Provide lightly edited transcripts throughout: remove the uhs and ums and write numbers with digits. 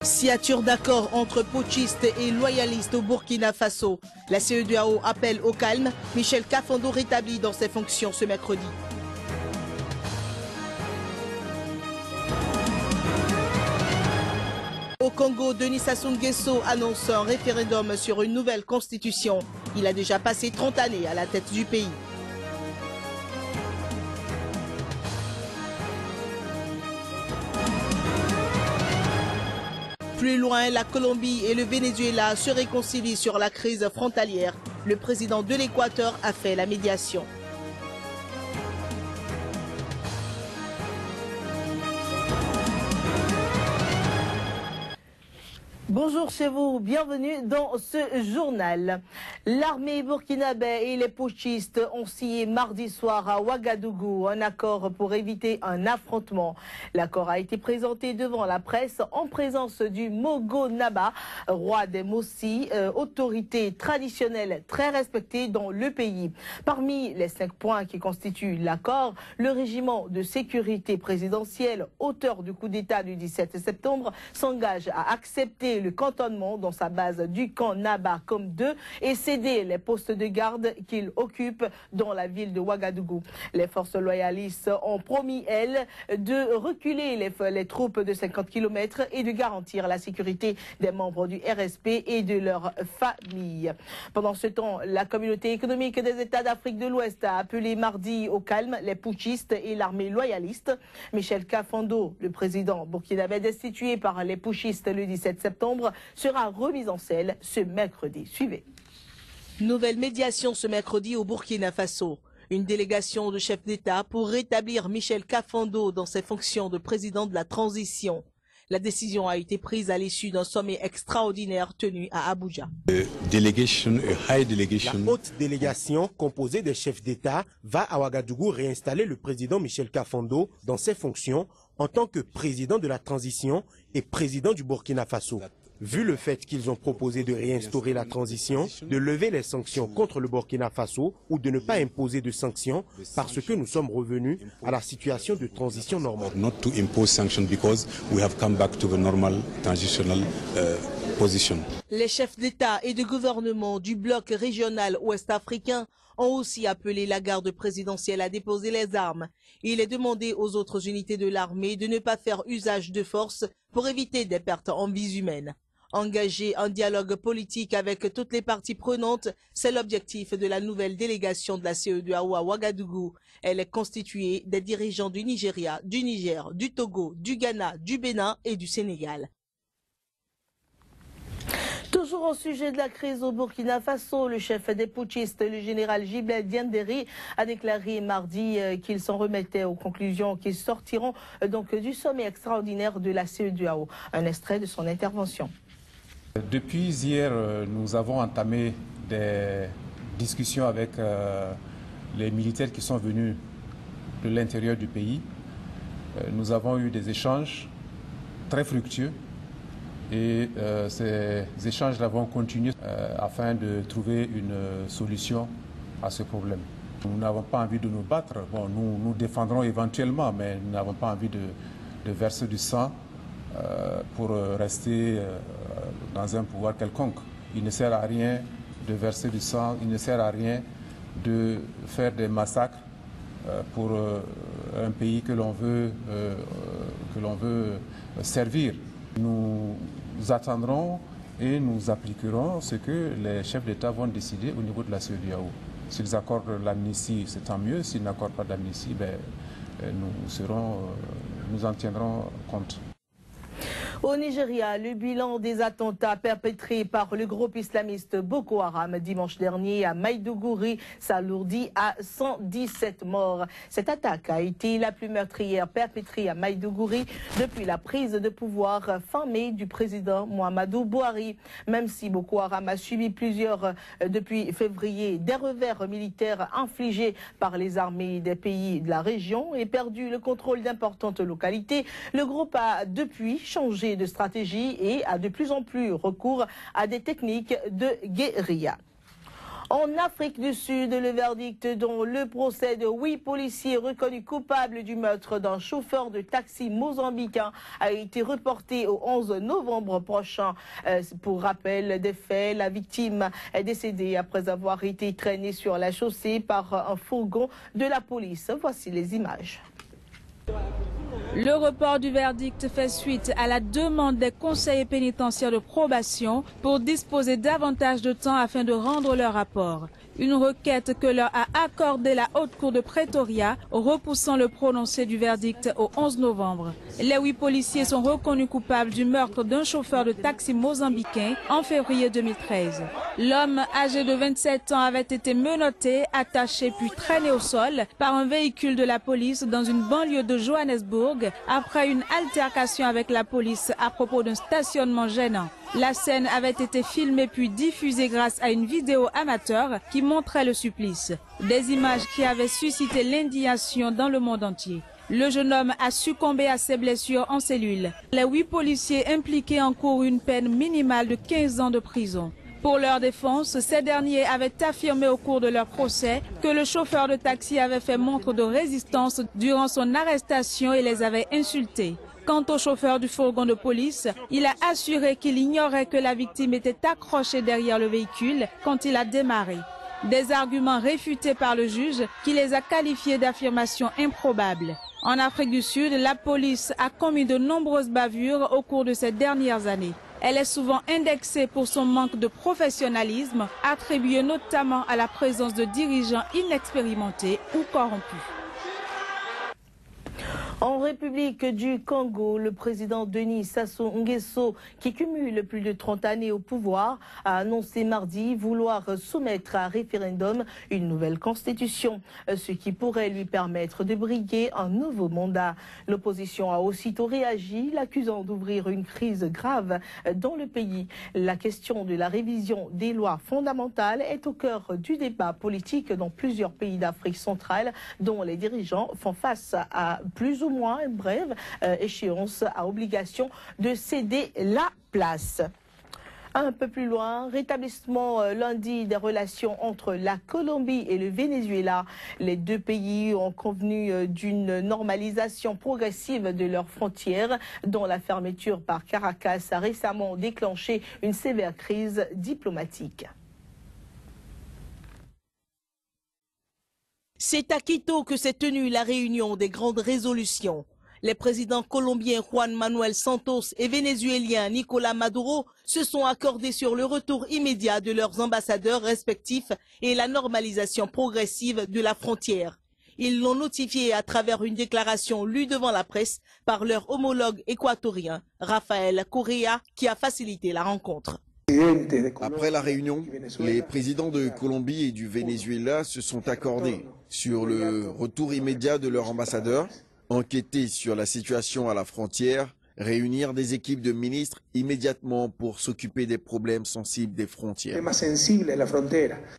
Signature d'accord entre putschistes et loyalistes au Burkina Faso. La CEDEAO appelle au calme. Michel Kafando rétabli dans ses fonctions ce mercredi. Au Congo, Denis Sassou Nguesso annonce un référendum sur une nouvelle constitution. Il a déjà passé 30 années à la tête du pays. Plus loin, la Colombie et le Venezuela se réconcilient sur la crise frontalière. Le président de l'Équateur a fait la médiation. Bonjour chez vous, bienvenue dans ce journal. L'armée burkinabé et les putschistes ont signé mardi soir à Ouagadougou un accord pour éviter un affrontement. L'accord a été présenté devant la presse en présence du Mogo Naba, roi des Mossi, autorité traditionnelle très respectée dans le pays. Parmi les 5 points qui constituent l'accord, le régiment de sécurité présidentielle, auteur du coup d'État du 17 septembre, s'engage à accepter le cantonnement dans sa base du camp Naba comme 2 et céder les postes de garde qu'il occupe dans la ville de Ouagadougou. Les forces loyalistes ont promis, elles, de reculer les troupes de 50 km et de garantir la sécurité des membres du RSP et de leurs familles. Pendant ce temps, la communauté économique des États d'Afrique de l'Ouest a appelé mardi au calme les putschistes et l'armée loyaliste. Michel Kafando, le président burkinabé destitué par les putschistes le 17 septembre, sera remis en selle ce mercredi. Suivez. Nouvelle médiation ce mercredi au Burkina Faso. Une délégation de chefs d'État pour rétablir Michel Kafando dans ses fonctions de président de la transition. La décision a été prise à l'issue d'un sommet extraordinaire tenu à Abuja. La haute délégation composée des chefs d'État va à Ouagadougou réinstaller le président Michel Kafando dans ses fonctions en tant que président de la transition et président du Burkina Faso. Vu le fait qu'ils ont proposé de réinstaurer la transition, de lever les sanctions contre le Burkina Faso ou de ne pas imposer de sanctions parce que nous sommes revenus à la situation de transition normale. Les chefs d'État et de gouvernement du bloc régional ouest-africain ont aussi appelé la garde présidentielle à déposer les armes. Il est demandé aux autres unités de l'armée de ne pas faire usage de force pour éviter des pertes en vies humaines. Engager un dialogue politique avec toutes les parties prenantes, c'est l'objectif de la nouvelle délégation de la CEDEAO à Ouagadougou. Elle est constituée des dirigeants du Nigeria, du Niger, du Togo, du Ghana, du Bénin et du Sénégal. Toujours au sujet de la crise au Burkina Faso, le chef des putschistes, le général Djibril Diendéré, a déclaré mardi qu'il s'en remettait aux conclusions qui sortiront donc du sommet extraordinaire de la CEDEAO. Un extrait de son intervention. Depuis hier, nous avons entamé des discussions avec les militaires qui sont venus de l'intérieur du pays. Nous avons eu des échanges très fructueux. Et ces échanges-là vont continuer afin de trouver une solution à ce problème. Nous n'avons pas envie de nous battre. Bon, nous défendrons éventuellement, mais nous n'avons pas envie de verser du sang pour rester dans un pouvoir quelconque. Il ne sert à rien de verser du sang, il ne sert à rien de faire des massacres pour un pays que l'on veut servir. Nous attendrons et nous appliquerons ce que les chefs d'État vont décider au niveau de la CEDEAO. S'ils accordent l'amnistie, c'est tant mieux. S'ils n'accordent pas d'amnistie, nous en tiendrons compte. Au Nigeria, le bilan des attentats perpétrés par le groupe islamiste Boko Haram dimanche dernier à Maïdougouri s'alourdit à 117 morts. Cette attaque a été la plus meurtrière perpétrée à Maïdougouri depuis la prise de pouvoir fin mai du président Muhammadu Buhari. Même si Boko Haram a subi depuis février des revers militaires infligés par les armées des pays de la région et perdu le contrôle d'importantes localités, le groupe a depuis changé de stratégie et a de plus en plus recours à des techniques de guérilla. En Afrique du Sud, le verdict dans le procès de 8 policiers reconnus coupables du meurtre d'un chauffeur de taxi mozambicain a été reporté au 11 novembre prochain. Pour rappel des faits, la victime est décédée après avoir été traînée sur la chaussée par un fourgon de la police. Voici les images. Le report du verdict fait suite à la demande des conseillers pénitentiaires de probation pour disposer davantage de temps afin de rendre leur rapport. Une requête que leur a accordée la Haute Cour de Pretoria, repoussant le prononcé du verdict au 11 novembre. Les 8 policiers sont reconnus coupables du meurtre d'un chauffeur de taxi mozambicain en février 2013. L'homme, âgé de 27 ans, avait été menotté, attaché puis traîné au sol par un véhicule de la police dans une banlieue de Johannesburg après une altercation avec la police à propos d'un stationnement gênant. La scène avait été filmée puis diffusée grâce à une vidéo amateur qui montrait le supplice. Des images qui avaient suscité l'indignation dans le monde entier. Le jeune homme a succombé à ses blessures en cellule. Les 8 policiers impliqués encourent une peine minimale de 15 ans de prison. Pour leur défense, ces derniers avaient affirmé au cours de leur procès que le chauffeur de taxi avait fait montre de résistance durant son arrestation et les avait insultés. Quant au chauffeur du fourgon de police, il a assuré qu'il ignorait que la victime était accrochée derrière le véhicule quand il a démarré. Des arguments réfutés par le juge qui les a qualifiés d'affirmations improbables. En Afrique du Sud, la police a commis de nombreuses bavures au cours de ces dernières années. Elle est souvent indexée pour son manque de professionnalisme, attribué notamment à la présence de dirigeants inexpérimentés ou corrompus. En République du Congo, le président Denis Sassou Nguesso, qui cumule plus de 30 années au pouvoir, a annoncé mardi vouloir soumettre à référendum une nouvelle constitution, ce qui pourrait lui permettre de briguer un nouveau mandat. L'opposition a aussitôt réagi, l'accusant d'ouvrir une crise grave dans le pays. La question de la révision des lois fondamentales est au cœur du débat politique dans plusieurs pays d'Afrique centrale, dont les dirigeants font face à plus ou moins une brève échéance à obligation de céder la place. Un peu plus loin, rétablissement lundi des relations entre la Colombie et le Venezuela. Les deux pays ont convenu d'une normalisation progressive de leurs frontières, dont la fermeture par Caracas a récemment déclenché une sévère crise diplomatique. C'est à Quito que s'est tenue la réunion des grandes résolutions. Les présidents colombiens Juan Manuel Santos et vénézuéliens Nicolás Maduro se sont accordés sur le retour immédiat de leurs ambassadeurs respectifs et la normalisation progressive de la frontière. Ils l'ont notifié à travers une déclaration lue devant la presse par leur homologue équatorien, Rafael Correa, qui a facilité la rencontre. Après la réunion, les présidents de Colombie et du Venezuela se sont accordés sur le retour immédiat de leurs ambassadeurs, enquêter sur la situation à la frontière, réunir des équipes de ministres immédiatement pour s'occuper des problèmes sensibles des frontières.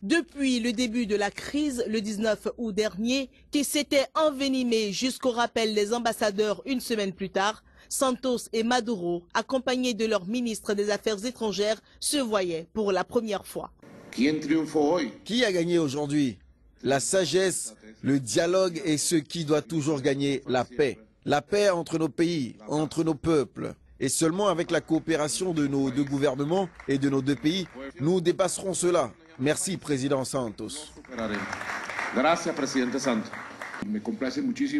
Depuis le début de la crise, le 19 août dernier, qui s'était envenimée jusqu'au rappel des ambassadeurs une semaine plus tard, Santos et Maduro, accompagnés de leur ministre des Affaires étrangères, se voyaient pour la première fois. Qui a gagné aujourd'hui? La sagesse, le dialogue est ce qui doit toujours gagner, la paix. La paix entre nos pays, entre nos peuples. Et seulement avec la coopération de nos deux gouvernements et de nos deux pays, nous dépasserons cela. Merci, Président Santos.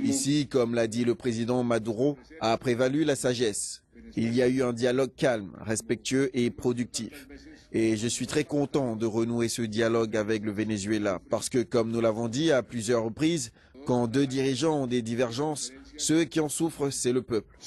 Ici, comme l'a dit le président Maduro, a prévalu la sagesse. Il y a eu un dialogue calme, respectueux et productif. Et je suis très content de renouer ce dialogue avec le Venezuela, parce que, comme nous l'avons dit à plusieurs reprises, quand deux dirigeants ont des divergences, ceux qui en souffrent, c'est le peuple.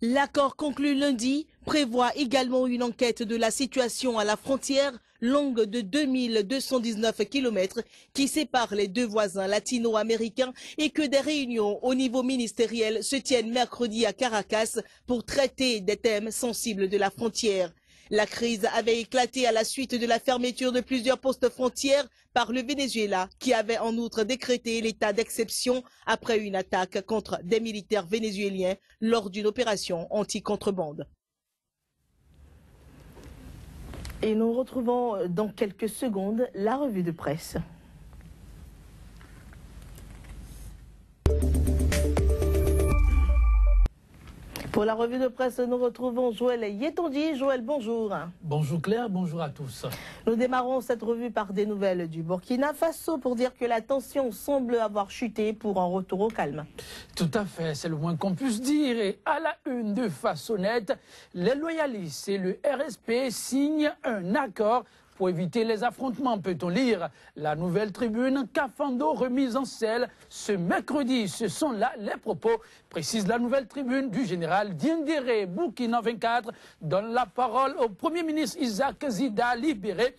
L'accord conclu lundi prévoit également une enquête de la situation à la frontière longue de 2219 km qui sépare les deux voisins latino-américains et que des réunions au niveau ministériel se tiennent mercredi à Caracas pour traiter des thèmes sensibles de la frontière. La crise avait éclaté à la suite de la fermeture de plusieurs postes frontières par le Venezuela, qui avait en outre décrété l'état d'exception après une attaque contre des militaires vénézuéliens lors d'une opération anti-contrebande. Et nous retrouvons dans quelques secondes la revue de presse. Pour la revue de presse, nous retrouvons Joël Yetonji. Joël, bonjour. Bonjour Claire, bonjour à tous. Nous démarrons cette revue par des nouvelles du Burkina Faso pour dire que la tension semble avoir chuté pour un retour au calme. Tout à fait, c'est le moins qu'on puisse dire. Et à la une de Façonnette, les loyalistes et le RSP signent un accord pour éviter les affrontements, peut-on lire. La nouvelle tribune Kafando remise en selle ce mercredi. Ce sont là les propos, précise la nouvelle tribune du général Diendéré. Burkina 24 donne la parole au Premier ministre Isaac Zida libéré.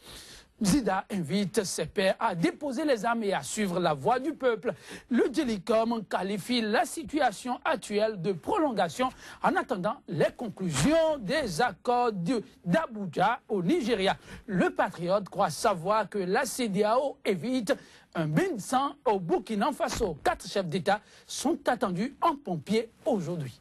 Zida invite ses pairs à déposer les armes et à suivre la voie du peuple. Le Djelicom qualifie la situation actuelle de prolongation en attendant les conclusions des accords d'Abuja au Nigeria. Le patriote croit savoir que la CEDEAO évite un bain de sang au Burkina Faso. 4 chefs d'État sont attendus en pompiers aujourd'hui.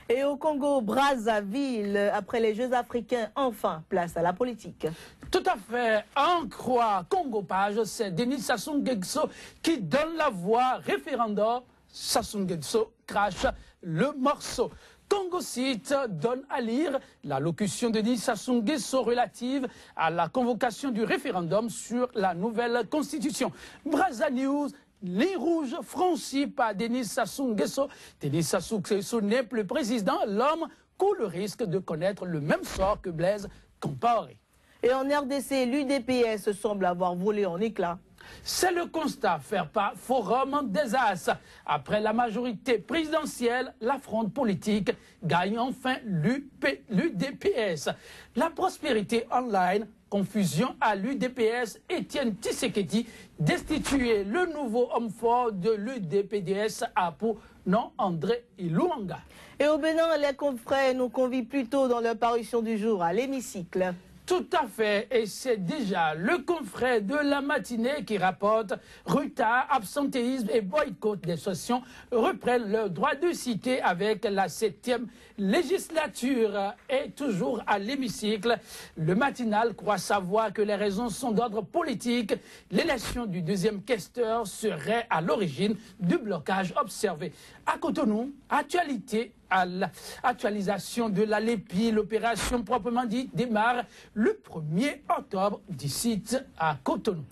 Et au Congo, Brazzaville, après les Jeux africains, enfin, place à la politique. Tout à fait. En croix, Congo Page, c'est Denis Sassou Nguesso qui donne la voix. Référendum, Sassou Nguesso crache le morceau. Congo Site donne à lire l'allocution de Denis Sassou Nguesso relative à la convocation du référendum sur la nouvelle constitution. Brazza News, ligne rouge franchie par Denis Sassou Nguesso. Denis Sassou Nguesso n'est plus président. L'homme court le risque de connaître le même sort que Blaise Compaoré. Et en RDC, l'UDPS semble avoir volé en éclats. C'est le constat fait par Forum des As. Après la majorité présidentielle, la fronde politique gagne enfin l'UDPS. La prospérité online, confusion à l'UDPS, Étienne Tshisekedi, destitué le nouveau homme fort de l'UDPS a pour nom André Ilouanga. Et au Bénin, les confrères nous convient plutôt dans leur parution du jour à l'hémicycle. Tout à fait, et c'est déjà le confrère de la matinée qui rapporte retard, absentéisme et boycott des sessions reprennent leur droit de citer avec la 7e législature. Et toujours à l'hémicycle, le matinal croit savoir que les raisons sont d'ordre politique. L'élection du 2e questeur serait à l'origine du blocage observé. À Cotonou, actualité à l'actualisation de la LEPI, l'opération proprement dite démarre le 1er octobre d'ici à Cotonou.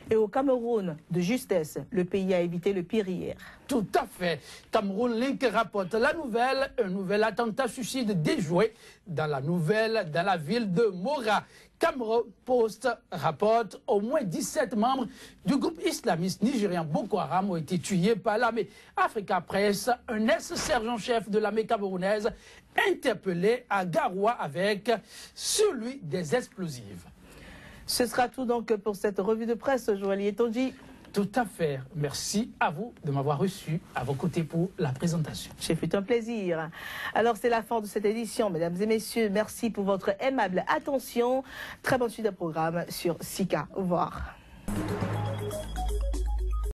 Et au Cameroun, de justesse, le pays a évité le pire hier. Tout à fait. Cameroun Link rapporte la nouvelle, un nouvel attentat suicide déjoué dans la ville de Mora. Cameroun Post rapporte au moins 17 membres du groupe islamiste nigérien Boko Haram ont été tués par l'armée. Africa Press, un ex-sergent-chef de l'armée camerounaise, interpellé à Garoua avec celui des explosifs. Ce sera tout donc pour cette revue de presse, Joël Yetonji. Tout à fait. Merci à vous de m'avoir reçu à vos côtés pour la présentation. C'est fut un plaisir. Alors c'est la fin de cette édition, mesdames et messieurs. Merci pour votre aimable attention. Très bonne suite de programme sur Sika. Au revoir.